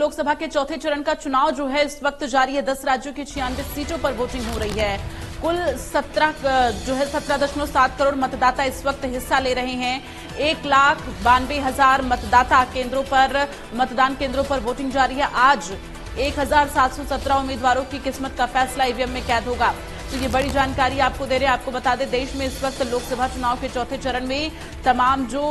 लोकसभा के चौथे चरण का चुनाव जो है इस वक्त जारी है। 10 राज्यों की 96 सीटों पर वोटिंग हो रही है। कुल 17.7 करोड़ मतदाता इस वक्त हिस्सा ले रहे हैं। 1,92,000 मतदाता केंद्रों पर मतदान केंद्रों पर वोटिंग जारी है। आज 1,717 उम्मीदवारों की किस्मत का फैसला ईवीएम में कैद होगा। तो ये बड़ी जानकारी आपको दे रहे हैं। आपको बता दें, देश में इस वक्त लोकसभा चुनाव के चौथे चरण में तमाम जो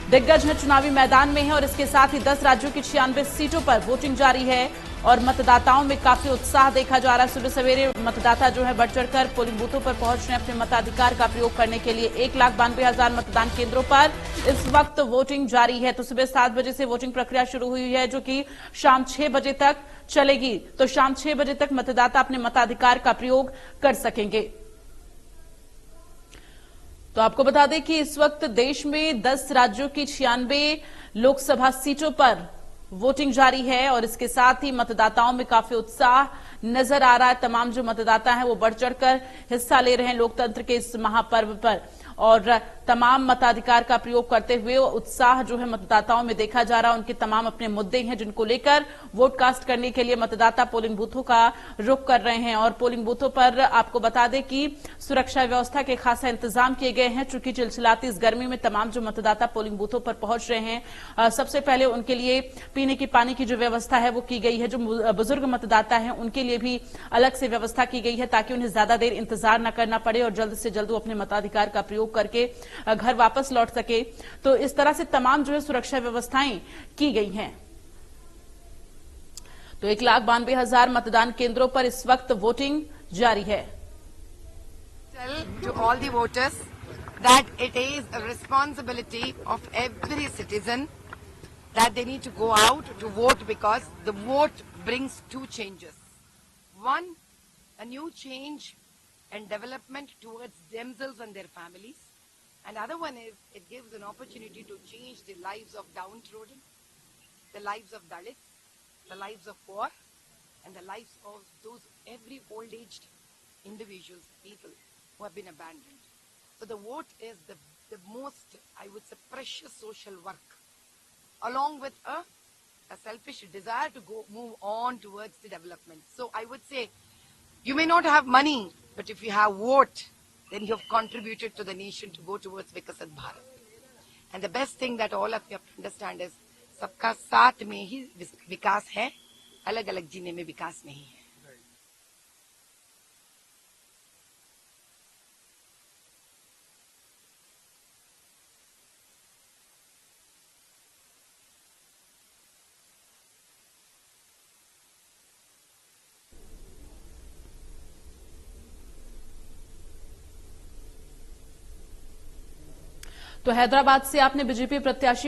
दिग्गज हैं चुनावी मैदान में है और इसके साथ ही 10 राज्यों की 96 सीटों पर वोटिंग जारी है और मतदाताओं में काफी उत्साह देखा जा रहा है। सुबह सवेरे मतदाता जो है बढ़ चढ़कर पोलिंग बूथों पर पहुंच रहे हैं अपने मताधिकार का प्रयोग करने के लिए। 1,92,000 मतदान केंद्रों पर इस वक्त वोटिंग जारी है। तो सुबह 7 बजे से वोटिंग प्रक्रिया शुरू हुई है जो कि शाम 6 बजे तक चलेगी। तो शाम 6 बजे तक मतदाता अपने मताधिकार का प्रयोग कर सकेंगे। तो आपको बता दें कि इस वक्त देश में 10 राज्यों की 96 लोकसभा सीटों पर वोटिंग जारी है और इसके साथ ही मतदाताओं में काफी उत्साह नजर आ रहा है। तमाम जो मतदाता हैं वो बढ़ चढ़कर हिस्सा ले रहे हैं लोकतंत्र के इस महापर्व पर और तमाम मताधिकार का प्रयोग करते हुए उत्साह जो है मतदाताओं में देखा जा रहा है। उनके तमाम अपने मुद्दे हैं जिनको लेकर वोट कास्ट करने के लिए मतदाता पोलिंग बूथों का रुख कर रहे हैं और पोलिंग बूथों पर आपको बता दें कि सुरक्षा व्यवस्था के खासा इंतजाम किए गए हैं। चूंकि चिलचिलाती इस गर्मी में तमाम जो मतदाता पोलिंग बूथों पर पहुंच रहे हैं, सबसे पहले उनके लिए पीने की पानी की जो व्यवस्था है वो की गई है। जो बुजुर्ग मतदाता है उनके लिए भी अलग से व्यवस्था की गई है ताकि उन्हें ज्यादा देर इंतजार न करना पड़े और जल्द से जल्द वो अपने मताधिकार का प्रयोग करके घर वापस लौट सके। तो इस तरह से तमाम जो है सुरक्षा व्यवस्थाएं की गई हैं। तो 1,92,000 मतदान केंद्रों पर इस वक्त वोटिंग जारी है। To all the voters that it is a responsibility of every citizen that they need to go out to vote because the vote brings two changes. One, a new change and development towards themselves and their families. And other one is it gives an opportunity to change the lives of downtrodden, the lives of Dalits, the lives of poor, and the lives of those every old-aged individuals, people who have been abandoned. So the vote is the most, I would say, precious social work, along with a selfish desire to move on towards the development. So I would say, you may not have money, but if you have vote, then you have contributed to the nation to go towards Vikasat Bharat. And the best thing that all of you have to understand is, सबका साथ में ही विकास है, अलग अलग जीने में विकास नहीं है। तो हैदराबाद से आपने बीजेपी प्रत्याशी